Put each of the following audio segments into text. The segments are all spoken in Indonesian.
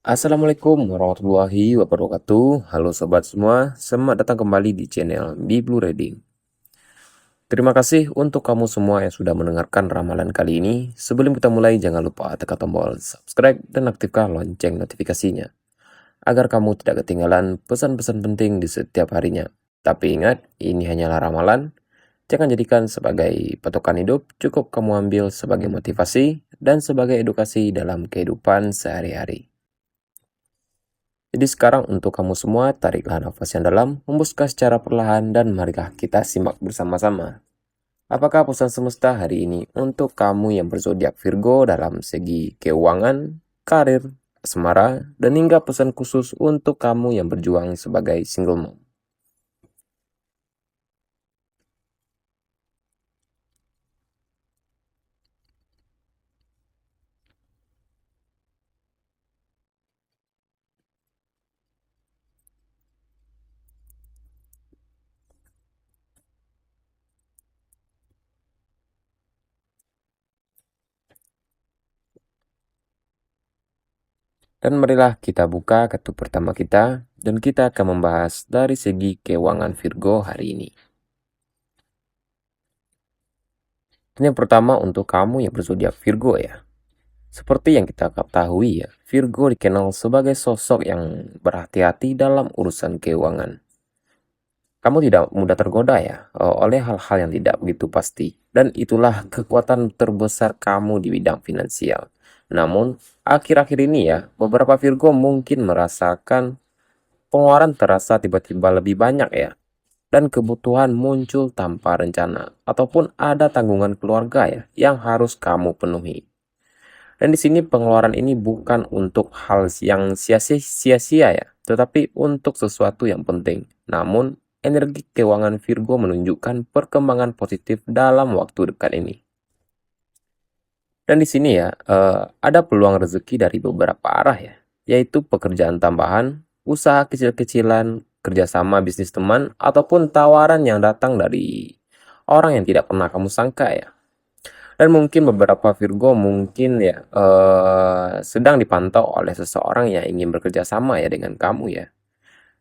Assalamualaikum warahmatullahi wabarakatuh. Halo sobat semua, selamat datang kembali di channel Biblu Reading. Terima kasih untuk kamu semua yang sudah mendengarkan ramalan kali ini. Sebelum kita mulai, jangan lupa tekan tombol subscribe dan aktifkan lonceng notifikasinya, agar kamu tidak ketinggalan pesan-pesan penting di setiap harinya. Tapi ingat, ini hanyalah ramalan. Jangan jadikan sebagai patokan hidup, cukup kamu ambil sebagai motivasi dan sebagai edukasi dalam kehidupan sehari-hari. Jadi sekarang untuk kamu semua, tariklah nafas yang dalam, hembuskan secara perlahan, dan marilah kita simak bersama-sama. Apakah pesan semesta hari ini untuk kamu yang berzodiak Virgo dalam segi keuangan, karir, asmara, dan hingga pesan khusus untuk kamu yang berjuang sebagai single mom? Dan marilah kita buka kartu pertama kita, dan kita akan membahas dari segi keuangan Virgo hari ini. Dan yang pertama untuk kamu yang berzodiak Virgo ya. Seperti yang kita ketahui ya, Virgo dikenal sebagai sosok yang berhati-hati dalam urusan keuangan. Kamu tidak mudah tergoda ya oleh hal-hal yang tidak begitu pasti. Dan itulah kekuatan terbesar kamu di bidang finansial. Namun, akhir-akhir ini ya, beberapa Virgo mungkin merasakan pengeluaran terasa tiba-tiba lebih banyak ya. Dan kebutuhan muncul tanpa rencana. Ataupun ada tanggungan keluarga ya yang harus kamu penuhi. Dan di sini pengeluaran ini bukan untuk hal yang sia-sia ya, tetapi untuk sesuatu yang penting. Namun, energi keuangan Virgo menunjukkan perkembangan positif dalam waktu dekat ini. Dan di sini ya, ada peluang rezeki dari beberapa arah ya, yaitu pekerjaan tambahan, usaha kecil-kecilan, kerjasama bisnis teman, ataupun tawaran yang datang dari orang yang tidak pernah kamu sangka ya. Dan mungkin beberapa Virgo mungkin ya sedang dipantau oleh seseorang yang ingin bekerja sama ya dengan kamu ya.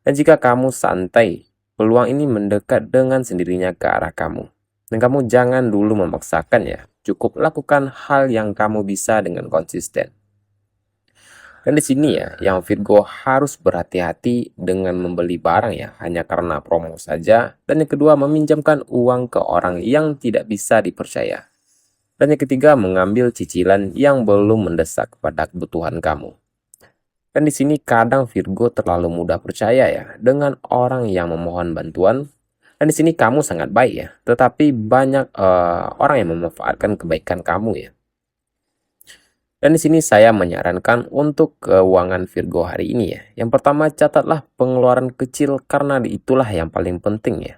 Dan jika kamu santai, peluang ini mendekat dengan sendirinya ke arah kamu. Dan kamu jangan dulu memaksakan ya. Cukup lakukan hal yang kamu bisa dengan konsisten. Dan di sini ya, yang Virgo harus berhati-hati dengan membeli barang ya, hanya karena promo saja. Dan yang kedua, meminjamkan uang ke orang yang tidak bisa dipercaya. Dan yang ketiga, mengambil cicilan yang belum mendesak pada kebutuhan kamu. Dan di sini kadang Virgo terlalu mudah percaya ya dengan orang yang memohon bantuan. Dan di sini kamu sangat baik ya, tetapi banyak orang yang memanfaatkan kebaikan kamu ya. Dan di sini saya menyarankan untuk keuangan Virgo hari ini ya. Yang pertama, catatlah pengeluaran kecil karena itulah yang paling penting ya.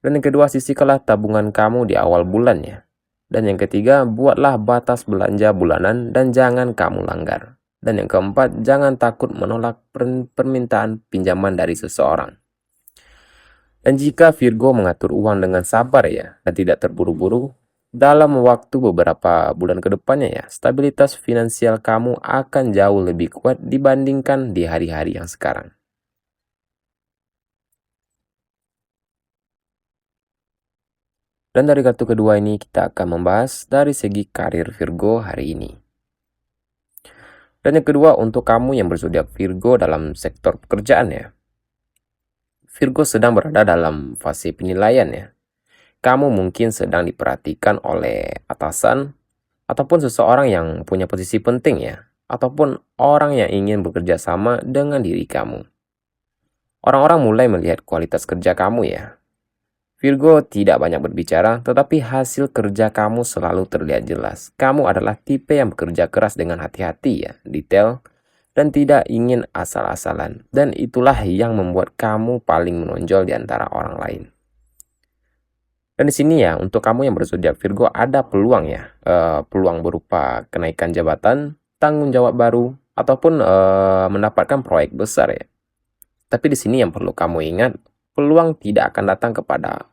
Dan yang kedua, sisihkanlah tabungan kamu di awal bulan ya. Dan yang ketiga, buatlah batas belanja bulanan dan jangan kamu langgar. Dan yang keempat, jangan takut menolak permintaan pinjaman dari seseorang. Dan jika Virgo mengatur uang dengan sabar ya, dan tidak terburu-buru, dalam waktu beberapa bulan ke depannya ya, stabilitas finansial kamu akan jauh lebih kuat dibandingkan di hari-hari yang sekarang. Dan dari kartu kedua ini kita akan membahas dari segi karir Virgo hari ini. Dan yang kedua untuk kamu yang berzodiak Virgo dalam sektor pekerjaan ya. Virgo sedang berada dalam fase penilaian ya. Kamu mungkin sedang diperhatikan oleh atasan ataupun seseorang yang punya posisi penting ya. Ataupun orang yang ingin bekerja sama dengan diri kamu. Orang-orang mulai melihat kualitas kerja kamu ya. Virgo tidak banyak berbicara, tetapi hasil kerja kamu selalu terlihat jelas. Kamu adalah tipe yang bekerja keras dengan hati-hati ya, detail, dan tidak ingin asal-asalan. Dan itulah yang membuat kamu paling menonjol di antara orang lain. Dan di sini ya, untuk kamu yang berzodiak Virgo ada peluang ya, peluang berupa kenaikan jabatan, tanggung jawab baru, ataupun mendapatkan proyek besar ya. Tapi di sini yang perlu kamu ingat, peluang tidak akan datang kepada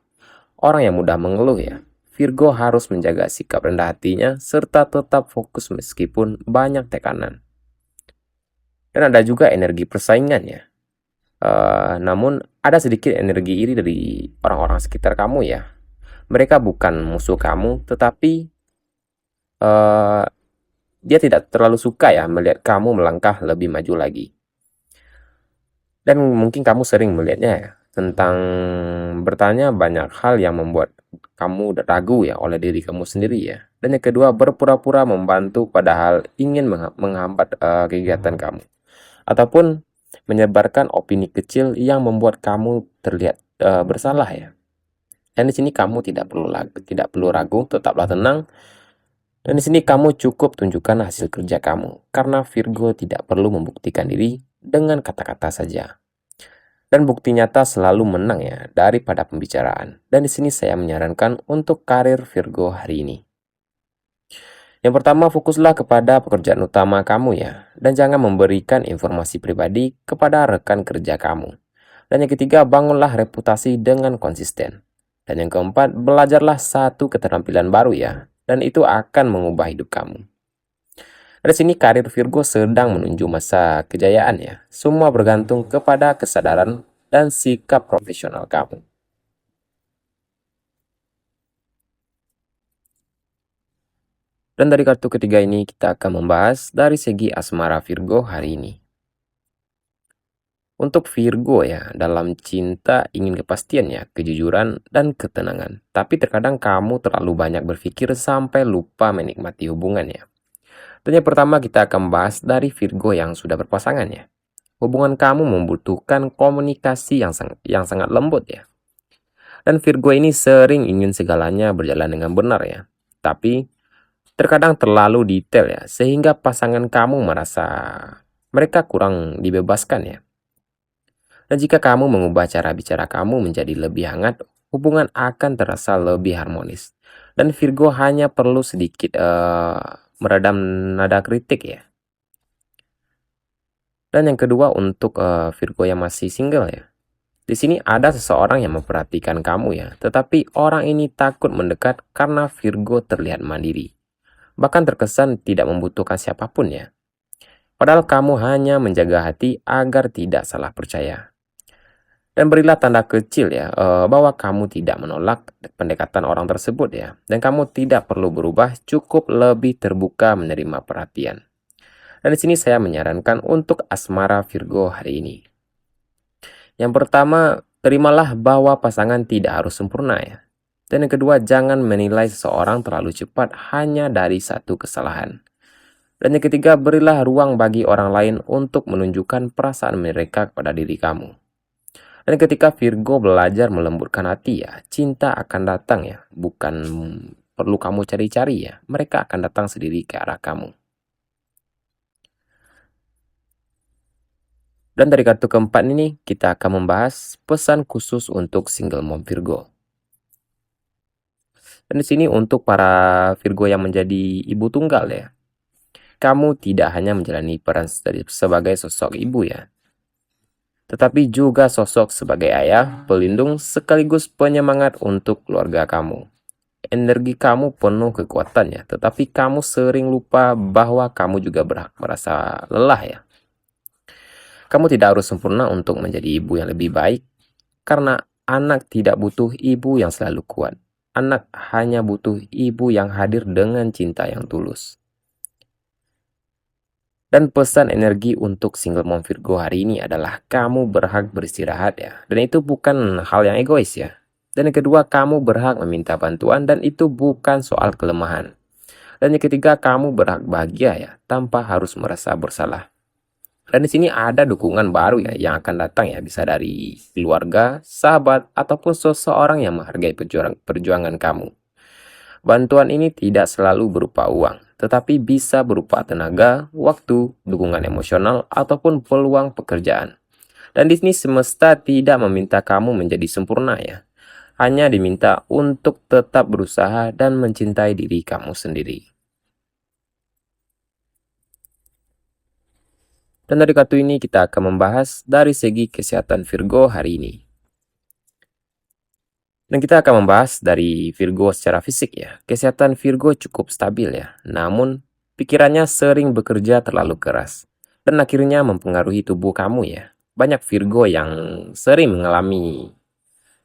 orang yang mudah mengeluh ya. Virgo harus menjaga sikap rendah hatinya serta tetap fokus meskipun banyak tekanan. Dan ada juga energi persaingan ya. Namun ada sedikit energi iri dari orang-orang sekitar kamu ya. Mereka bukan musuh kamu, tetapi eh, dia tidak terlalu suka ya melihat kamu melangkah lebih maju lagi. Dan mungkin kamu sering melihatnya ya, tentang bertanya banyak hal yang membuat kamu ragu ya oleh diri kamu sendiri ya. Dan yang kedua, berpura-pura membantu padahal ingin menghambat kegiatan kamu. Ataupun menyebarkan opini kecil yang membuat kamu terlihat bersalah ya. Dan di sini kamu tidak perlu ragu, tetaplah tenang. Dan di sini kamu cukup tunjukkan hasil kerja kamu, karena Virgo tidak perlu membuktikan diri dengan kata-kata saja. Dan bukti nyata selalu menang ya daripada pembicaraan. Dan di sini saya menyarankan untuk karir Virgo hari ini. Yang pertama, fokuslah kepada pekerjaan utama kamu ya, dan jangan memberikan informasi pribadi kepada rekan kerja kamu. Dan yang ketiga, bangunlah reputasi dengan konsisten. Dan yang keempat, belajarlah satu keterampilan baru ya, dan itu akan mengubah hidup kamu. Di sini karir Virgo sedang menuju masa kejayaan ya. Semua bergantung kepada kesadaran dan sikap profesional kamu. Dan dari kartu ketiga ini kita akan membahas dari segi asmara Virgo hari ini. Untuk Virgo ya, dalam cinta ingin kepastian ya, kejujuran dan ketenangan. Tapi terkadang kamu terlalu banyak berpikir sampai lupa menikmati hubungan ya. Dan yang pertama kita akan bahas dari Virgo yang sudah berpasangan ya. Hubungan kamu membutuhkan komunikasi yang sangat lembut ya. Dan Virgo ini sering ingin segalanya berjalan dengan benar ya. Tapi terkadang terlalu detail ya, sehingga pasangan kamu merasa mereka kurang dibebaskan ya. Dan jika kamu mengubah cara bicara kamu menjadi lebih hangat, hubungan akan terasa lebih harmonis. Dan Virgo hanya perlu sedikit meredam nada kritik ya. Dan yang kedua untuk Virgo yang masih single ya. Di sini ada seseorang yang memperhatikan kamu ya, tetapi orang ini takut mendekat karena Virgo terlihat mandiri. Bahkan terkesan tidak membutuhkan siapapun ya. Padahal kamu hanya menjaga hati agar tidak salah percaya. Dan berilah tanda kecil ya bahwa kamu tidak menolak pendekatan orang tersebut ya. Dan kamu tidak perlu berubah, cukup lebih terbuka menerima perhatian. Dan di sini saya menyarankan untuk asmara Virgo hari ini. Yang pertama, terimalah bahwa pasangan tidak harus sempurna ya. Dan yang kedua, jangan menilai seseorang terlalu cepat hanya dari satu kesalahan. Dan yang ketiga, berilah ruang bagi orang lain untuk menunjukkan perasaan mereka kepada diri kamu. Dan ketika Virgo belajar melembutkan hati ya, cinta akan datang ya, bukan perlu kamu cari-cari ya, mereka akan datang sendiri ke arah kamu. Dan dari kartu keempat ini, kita akan membahas pesan khusus untuk single mom Virgo. Dan di sini untuk para Virgo yang menjadi ibu tunggal ya, kamu tidak hanya menjalani peran sebagai sosok ibu ya, tetapi juga sosok sebagai ayah, pelindung, sekaligus penyemangat untuk keluarga kamu. Energi kamu penuh kekuatan ya, tetapi kamu sering lupa bahwa kamu juga berhak merasa lelah ya. Kamu tidak harus sempurna untuk menjadi ibu yang lebih baik, karena anak tidak butuh ibu yang selalu kuat. Anak hanya butuh ibu yang hadir dengan cinta yang tulus. Dan pesan energi untuk single mom Virgo hari ini adalah kamu berhak beristirahat ya. Dan itu bukan hal yang egois ya. Dan yang kedua, kamu berhak meminta bantuan dan itu bukan soal kelemahan. Dan yang ketiga, kamu berhak bahagia ya, tanpa harus merasa bersalah. Dan di sini ada dukungan baru ya yang akan datang ya, bisa dari keluarga, sahabat, ataupun seseorang yang menghargai perjuangan kamu. Bantuan ini tidak selalu berupa uang, tetapi bisa berupa tenaga, waktu, dukungan emosional, ataupun peluang pekerjaan. Dan di sini semesta tidak meminta kamu menjadi sempurna ya. Hanya diminta untuk tetap berusaha dan mencintai diri kamu sendiri. Dan dari kartu ini kita akan membahas dari segi kesehatan Virgo hari ini. Dan kita akan membahas dari Virgo secara fisik ya. Kesehatan Virgo cukup stabil ya. Namun pikirannya sering bekerja terlalu keras. dan akhirnya mempengaruhi tubuh kamu ya. Banyak Virgo yang sering mengalami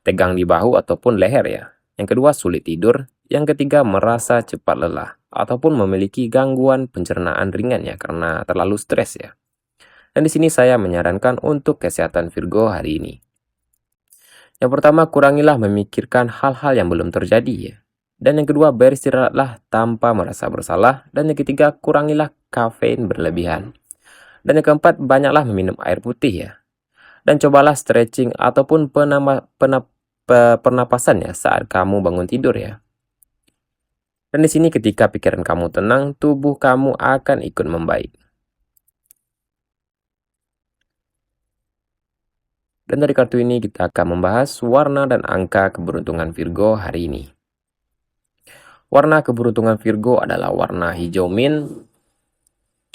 tegang di bahu ataupun leher ya. Yang kedua, sulit tidur. Yang ketiga, merasa cepat lelah ataupun memiliki gangguan pencernaan ringan ya karena terlalu stres ya. Dan di sini saya menyarankan untuk kesehatan Virgo hari ini. Yang pertama, kurangilah memikirkan hal-hal yang belum terjadi ya. Dan yang kedua, beristirahatlah tanpa merasa bersalah. Dan yang ketiga, kurangilah kafein berlebihan. Dan yang keempat, banyaklah meminum air putih ya. Dan cobalah stretching ataupun pernapasan ya saat kamu bangun tidur ya. Dan di sini ketika pikiran kamu tenang, tubuh kamu akan ikut membaik. Dan dari kartu ini kita akan membahas warna dan angka keberuntungan Virgo hari ini. Warna keberuntungan Virgo adalah warna hijau mint,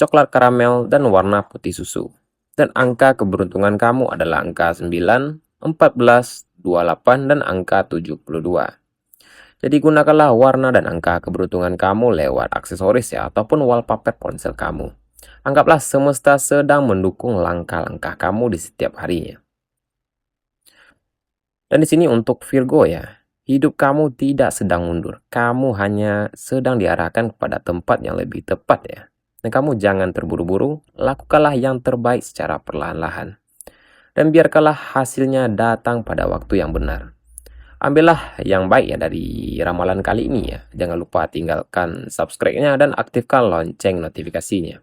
coklat karamel, dan warna putih susu. Dan angka keberuntungan kamu adalah angka 9, 14, 28, dan angka 72. Jadi gunakanlah warna dan angka keberuntungan kamu lewat aksesoris ya, ataupun wallpaper ponsel kamu. Anggaplah semesta sedang mendukung langkah-langkah kamu di setiap harinya. Dan di sini untuk Virgo ya, hidup kamu tidak sedang mundur. Kamu hanya sedang diarahkan kepada tempat yang lebih tepat ya. Dan kamu jangan terburu-buru, lakukanlah yang terbaik secara perlahan-lahan. Dan biarkanlah hasilnya datang pada waktu yang benar. Ambillah yang baik ya dari ramalan kali ini ya. Jangan lupa tinggalkan subscribe-nya dan aktifkan lonceng notifikasinya.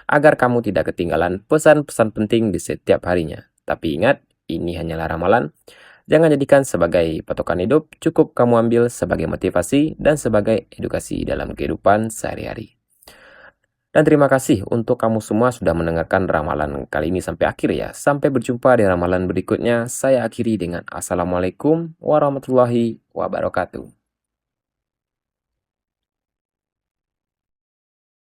Agar kamu tidak ketinggalan pesan-pesan penting di setiap harinya. Tapi ingat, ini hanyalah ramalan. Jangan jadikan sebagai patokan hidup, cukup kamu ambil sebagai motivasi dan sebagai edukasi dalam kehidupan sehari-hari. Dan terima kasih untuk kamu semua sudah mendengarkan ramalan kali ini sampai akhir ya. Sampai berjumpa di ramalan berikutnya. Saya akhiri dengan Assalamualaikum warahmatullahi wabarakatuh.